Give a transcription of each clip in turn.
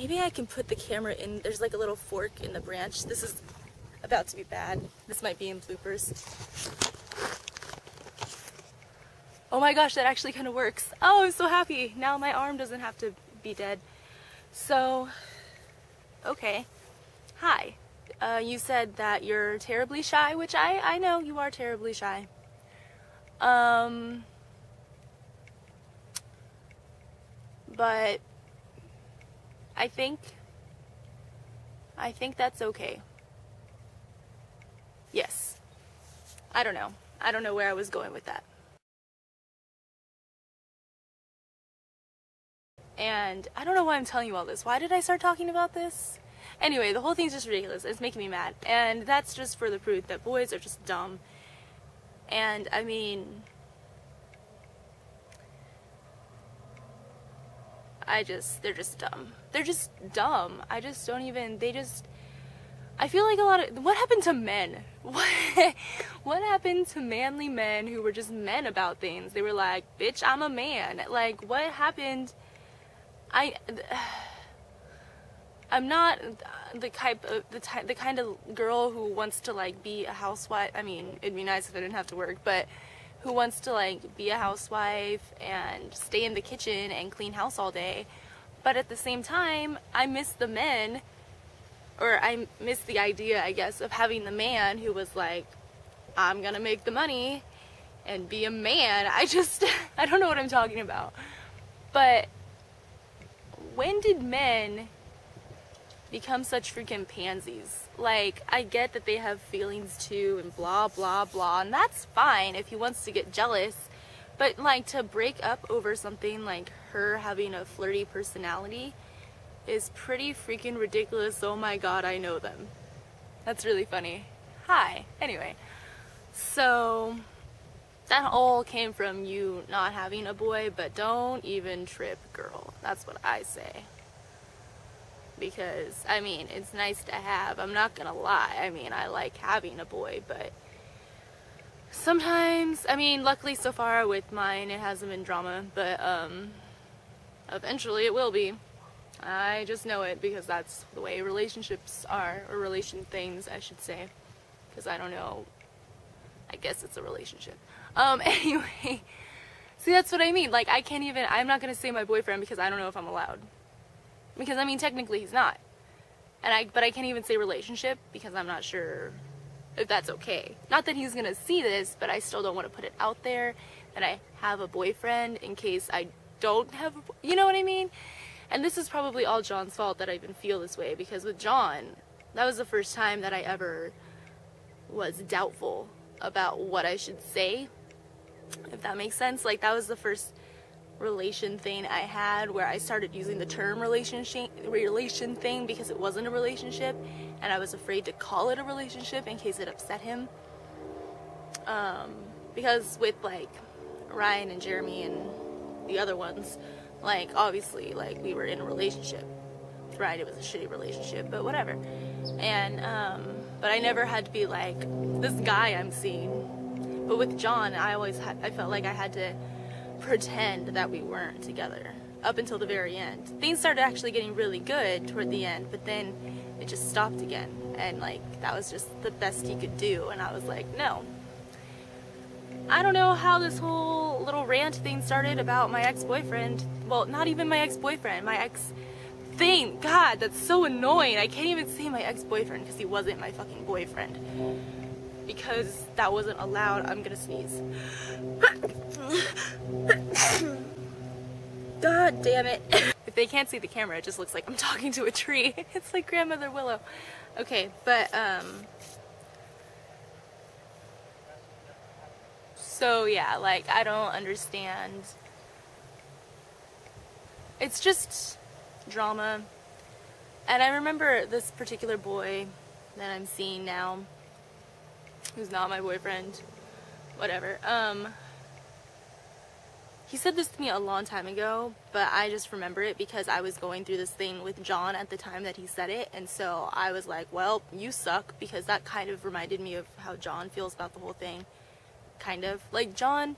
maybe I can put the camera in. There's like a little fork in the branch. This is about to be bad. This might be in bloopers. Oh my gosh, that actually kind of works. Oh, I'm so happy. Now my arm doesn't have to be dead. So, okay. Hi. You said that you're terribly shy, which I know you are terribly shy. But I think that's okay. Yes. I don't know. I don't know where I was going with that. And I don't know why I'm telling you all this. Why did I start talking about this? Anyway, the whole thing's just ridiculous. It's making me mad. And that's just further proof that boys are just dumb. And, I mean, they're just dumb. They're just dumb. I just don't even, I feel like a lot of, what happened to men? What happened to manly men who were just men about things? They were like, bitch, I'm a man. Like, what happened? I'm not the kind of girl who wants to like be a housewife. I mean, it'd be nice if I didn't have to work, but who wants to like be a housewife and stay in the kitchen and clean house all day. But at the same time, I miss the men, or I miss the idea, I guess, of having the man who was like, I'm gonna make the money and be a man. I don't know what I'm talking about. But when did men become such freaking pansies? Like, I get that they have feelings too and blah blah blah, and that's fine if he wants to get jealous, but like to break up over something like her having a flirty personality is pretty freaking ridiculous. Oh my god, I know them. That's really funny. Hi. Anyway, so that all came from you not having a boy, but don't even trip, girl. That's what I say. Because, I mean, it's nice to have. I'm not gonna lie. I mean, I like having a boy, but sometimes, I mean, luckily so far with mine, it hasn't been drama, but, eventually it will be. I just know it because that's the way relationships are, or relation things, I should say. Because I don't know. I guess it's a relationship. Anyway, see, that's what I mean. Like, I'm not gonna say my boyfriend because I don't know if I'm allowed. Because, I mean, technically he's not. But I can't even say relationship because I'm not sure if that's okay. Not that he's gonna see this, but I still don't want to put it out there that I have a boyfriend in case I don't have you know what I mean? And this is probably all John's fault that I even feel this way, because with John, that was the first time that I ever was doubtful about what I should say, if that makes sense. Like, that was the first relation thing I had where I started using the term relation thing because it wasn't a relationship, and I was afraid to call it a relationship in case it upset him. Because with like Ryan and Jeremy and the other ones, like, obviously, like, we were in a relationship. With Ryan, it was a shitty relationship, but whatever. And but I never had to be like, this guy I'm seeing. But with John, I felt like I had to pretend that we weren't together up until the very end. Things started actually getting really good toward the end, but then it just stopped again, and like, that was just the best he could do. And I was like, no. I don't know how this whole little rant thing started about my ex-boyfriend. Well, not even my ex-boyfriend, my ex thing. God, that's so annoying. I can't even say my ex-boyfriend because he wasn't my fucking boyfriend, because that wasn't allowed. I'm gonna sneeze. God damn it. If they can't see the camera, it just looks like I'm talking to a tree. It's like Grandmother Willow. Okay, but so yeah, like, I don't understand. It's just drama. And I remember this particular boy that I'm seeing now, who's not my boyfriend, whatever, he said this to me a long time ago, but I just remember it because I was going through this thing with John at the time that he said it, and so I was like, well, you suck, because that kind of reminded me of how John feels about the whole thing. Kind of. Like, John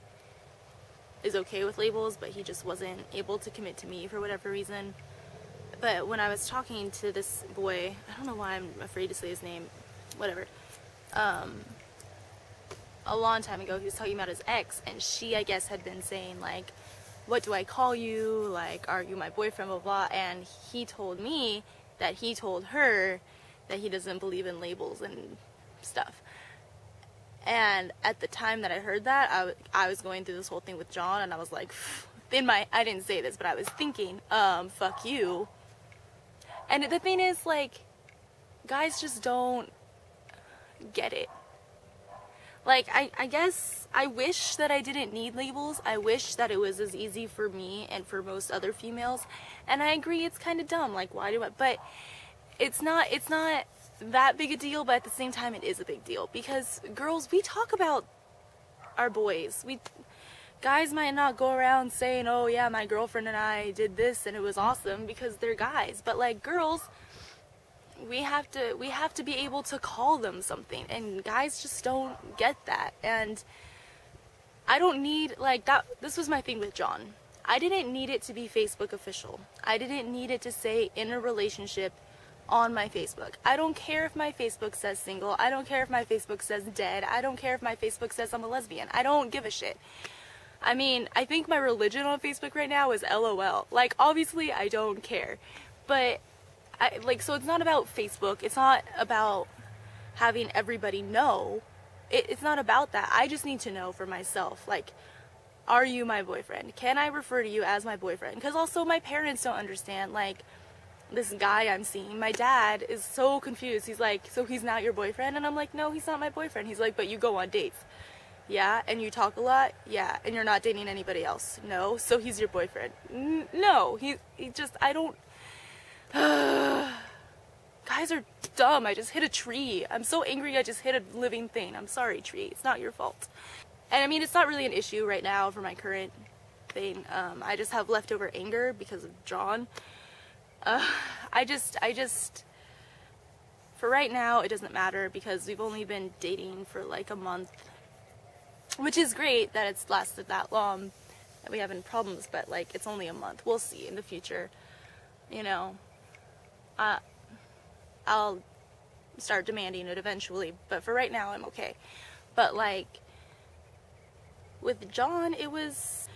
is okay with labels, but he just wasn't able to commit to me for whatever reason. But when I was talking to this boy, I don't know why I'm afraid to say his name, whatever, a long time ago, he was talking about his ex, and she, I guess, had been saying, like, what do I call you, like, are you my boyfriend, blah, blah, and he told me that he told her that he doesn't believe in labels and stuff. And at the time that I heard that, I was going through this whole thing with John, and I was like, I didn't say this, but I was thinking, fuck you. And the thing is, like, guys just don't get it. Like, I guess I wish that I didn't need labels. I wish that it was as easy for me and for most other females. And I agree, it's kind of dumb. Like, why do I? But it's not that big a deal, but at the same time, it is a big deal. Because girls, we talk about our boys. Guys might not go around saying, oh yeah, my girlfriend and I did this and it was awesome, because they're guys. But like girls, we have to be able to call them something, and guys just don't get that. And I don't need, like, that. This was my thing with John. I didn't need it to be Facebook official. I didn't need it to say in a relationship on my Facebook. I don't care if my Facebook says single. I don't care if my Facebook says dead. I don't care if my Facebook says I'm a lesbian. I don't give a shit. I mean, I think my religion on Facebook right now is LOL. Like, obviously I don't care, but so it's not about Facebook. It's not about having everybody know. It's not about that. I just need to know for myself, like, are you my boyfriend? Can I refer to you as my boyfriend? Because also my parents don't understand, like, this guy I'm seeing. My dad is so confused. He's like, so he's not your boyfriend? And I'm like, no, he's not my boyfriend. He's like, but you go on dates. Yeah, and you talk a lot? Yeah, and you're not dating anybody else? No, so he's your boyfriend? No, he just, I don't... Guys are dumb. I just hit a tree. I'm so angry I just hit a living thing. I'm sorry, tree. It's not your fault. And I mean, it's not really an issue right now for my current thing. I just have leftover anger because of John. I just, for right now, it doesn't matter because we've only been dating for like a month, which is great that it's lasted that long, that we have any problems, but like, it's only a month. We'll see in the future, you know. I'll start demanding it eventually, but for right now, I'm okay. But like, with John, it was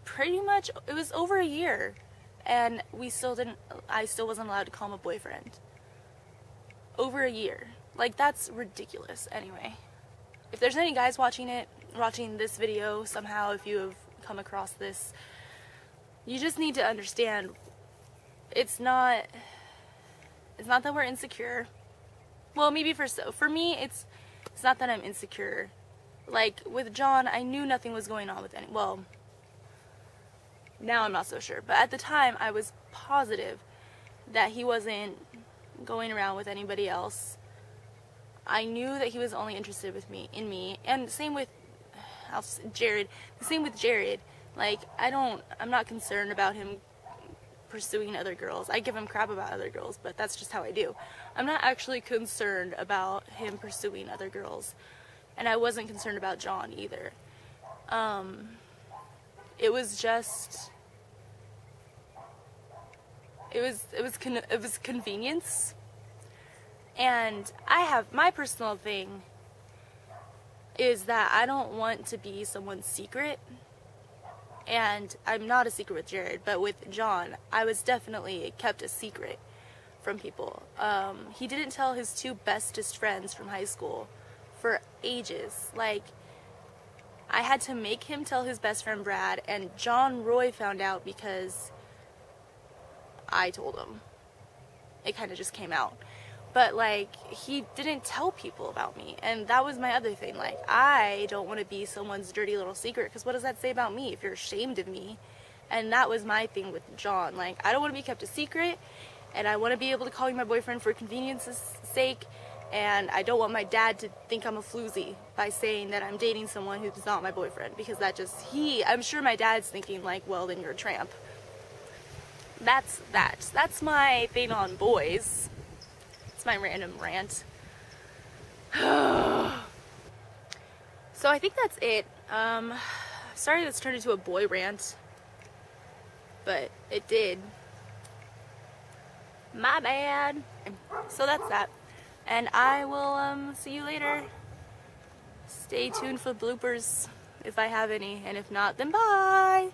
pretty much, it was over a year, and I still wasn't allowed to call him a boyfriend. Over a year. Like, that's ridiculous. Anyway, if there's any guys watching this video somehow, if you have come across this, you just need to understand, it's not that we're insecure. Well, maybe for me, it's not that I'm insecure. Like, with John, I knew nothing was going on with well, now I'm not so sure, but at the time, I was positive that he wasn't going around with anybody else. I knew that he was only interested in me, and same with Jared. The same with Jared. Like, I'm not concerned about him pursuing other girls. I give him crap about other girls, but that's just how I do. I'm not actually concerned about him pursuing other girls, and I wasn't concerned about John either. It was just, it was convenience. And my personal thing is that I don't want to be someone's secret. And I'm not a secret with Jared, but with John, I was definitely kept a secret from people. He didn't tell his two bestest friends from high school for ages. Like, I had to make him tell his best friend Brad, and John Roy found out because I told him. It kind of just came out. But, like, he didn't tell people about me, and that was my other thing. Like, I don't want to be someone's dirty little secret, because what does that say about me if you're ashamed of me? And that was my thing with John. Like, I don't want to be kept a secret, and I want to be able to call you my boyfriend for convenience's sake, and I don't want my dad to think I'm a floozy by saying that I'm dating someone who's not my boyfriend, because that just, I'm sure my dad's thinking, like, well, then you're a tramp. That's my thing on boys. It's my random rant. So I think that's it. Sorry this turned into a boy rant, but it did. My bad. So that's that. And I will see you later. Stay tuned for bloopers if I have any, and if not, then bye!